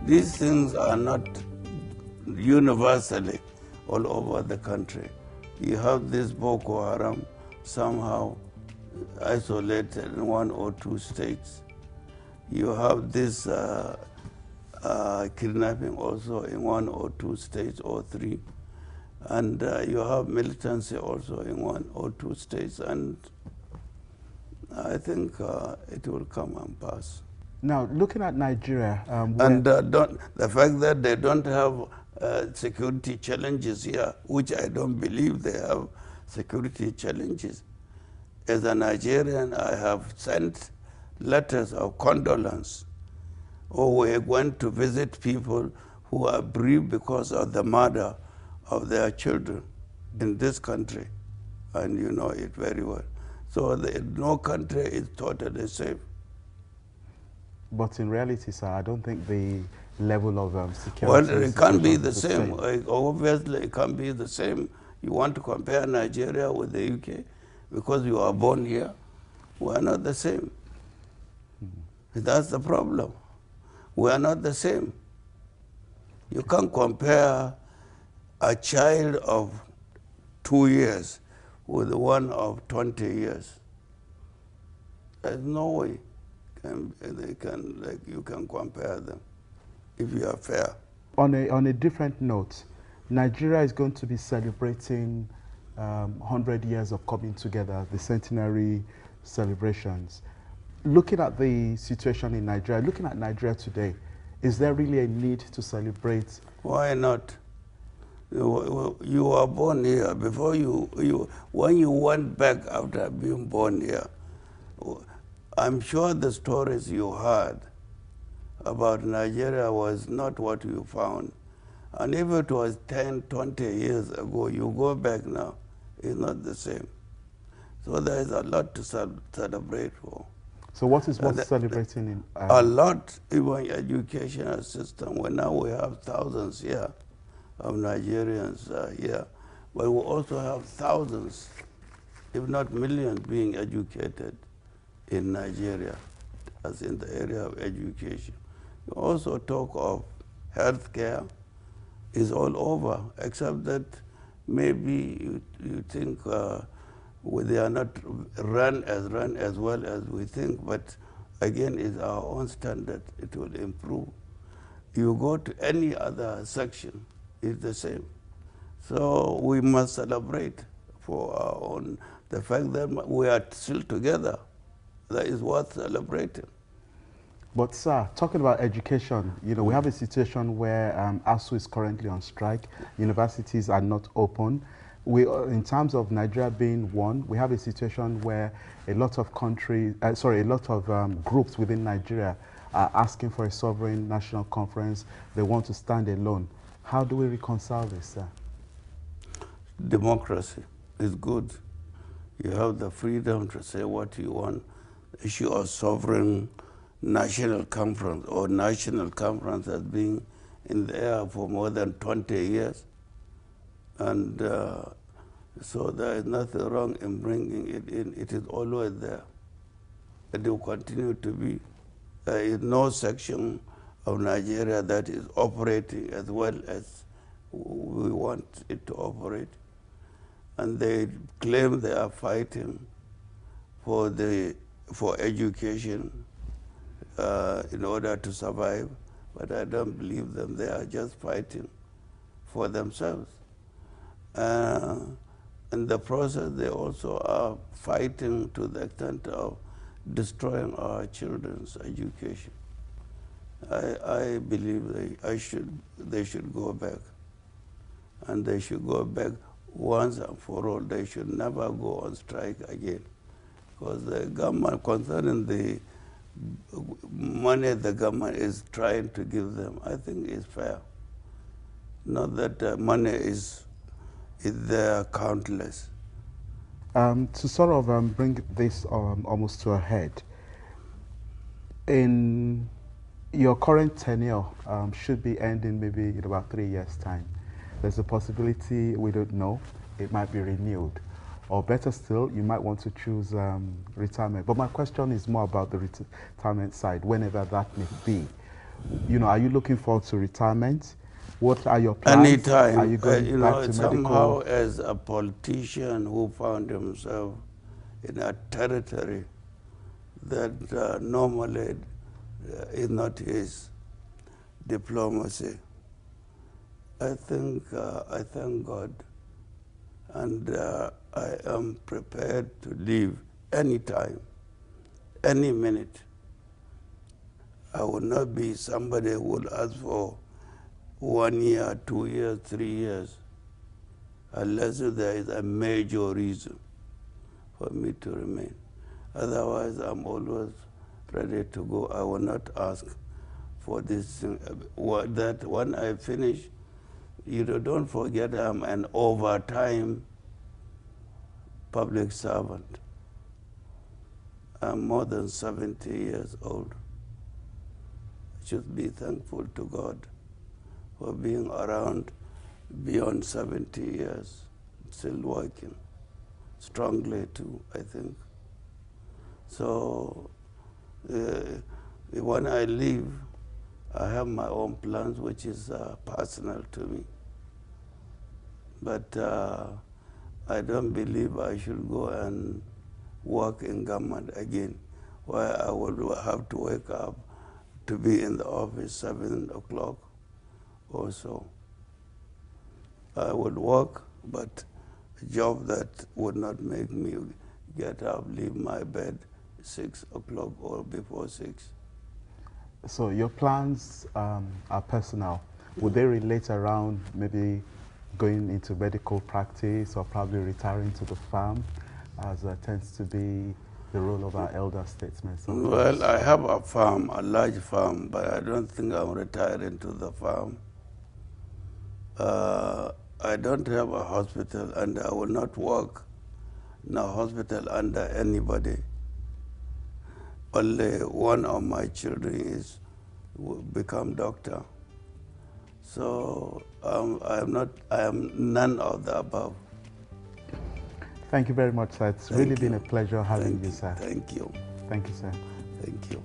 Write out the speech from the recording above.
These things are not universally all over the country. You have this Boko Haram somehow isolated in 1 or 2 states. You have this kidnapping also in 1 or 2 states or 3. And you have militancy also in 1 or 2 states. And I think it will come and pass. Now, looking at Nigeria... and the fact that they don't have security challenges here, which I don't believe they have security challenges. As a Nigerian, I have sent letters of condolence. Or we went to visit people who are bereaved because of the murder of their children in this country. And you know it very well. So no country is totally safe. But in reality, sir, I don't think the level of security... Well, it can't be the same. Obviously, it can't be the same. You want to compare Nigeria with the UK because you are born here. We are not the same. That's the problem. We are not the same. You can't compare a child of 2 years with one of 20 years. There's no way you can compare them if you are fair. On a different note, Nigeria is going to be celebrating 100 years of coming together, the centenary celebrations. Looking at the situation in Nigeria, looking at Nigeria today, is there really a need to celebrate? Why not? You were born here. Before when you went back after being born here, I'm sure the stories you heard about Nigeria was not what you found. And if it was 10, 20 years ago, you go back now, it's not the same. So there is a lot to celebrate for. So what is worth celebrating in? A lot, even educational system. Well, now we have thousands here of Nigerians here, but we also have thousands, if not millions, being educated in Nigeria, as in the area of education. You also talk of healthcare is all over, except that maybe you think they are not run as well as we think, but again, it's our own standard. It will improve. You go to any other section, it's the same. So we must celebrate for our own, the fact that we are still together. That is worth celebrating. But sir, talking about education, you know, we have a situation where ASU is currently on strike. Universities are not open. In terms of Nigeria being one, we have a situation where a lot of groups within Nigeria are asking for a sovereign national conference. They want to stand alone. How do we reconcile this, sir? Democracy is good. You have the freedom to say what you want. The issue of sovereign national conference or national conference has been in the air for more than 20 years. And so there is nothing wrong in bringing it in. It is always there. It will continue to be. There is no section of Nigeria that is operating as well as we want it to operate. And they claim they are fighting for education in order to survive, but I don't believe them. They are just fighting for themselves. In the process, they also are fighting to the extent of destroying our children's education. I believe they should go back. And they should go back once and for all. They should never go on strike again. Because the government, concerning the money the government is trying to give them, I think is fair. Not that money is there countless. To sort of bring this almost to a head, in your current tenure should be ending maybe in about 3 years' time. There's a possibility, we don't know, it might be renewed. Or better still, you might want to choose retirement. But my question is more about the retirement side, whenever that may be. You know, are you looking forward to retirement? What are your plans? Anytime. Are you going back to Somehow medical? as a politician who found himself in a territory that normally is not his, diplomacy, I thank God, and I am prepared to leave any time, any minute. I will not be somebody who will ask for 1 year, 2 years, 3 years, unless there is a major reason for me to remain. Otherwise, I'm always ready to go. I will not ask for this thing. That when I finish, don't forget I'm an overtime public servant. I'm more than 70 years old. I should be thankful to God for being around beyond 70 years, still working strongly too, I think. So when I leave, I have my own plans, which is personal to me. But I don't believe I should go and work in government again, where I will have to wake up to be in the office 7 o'clock or so. I would work, but a job that would not make me get up, leave my bed 6 o'clock or before 6. So your plans are personal. Would they relate around maybe going into medical practice or probably retiring to the farm, as tends to be the role of our elder statesmen? Well, I have a farm, a large farm, but I don't think I'm retiring to the farm. I don't have a hospital, and I will not work in a hospital under anybody. Only one of my children will become doctor. So I am none of the above. Thank you very much, sir. It's really been a pleasure having you, sir. Thank you. Thank you, sir. Thank you.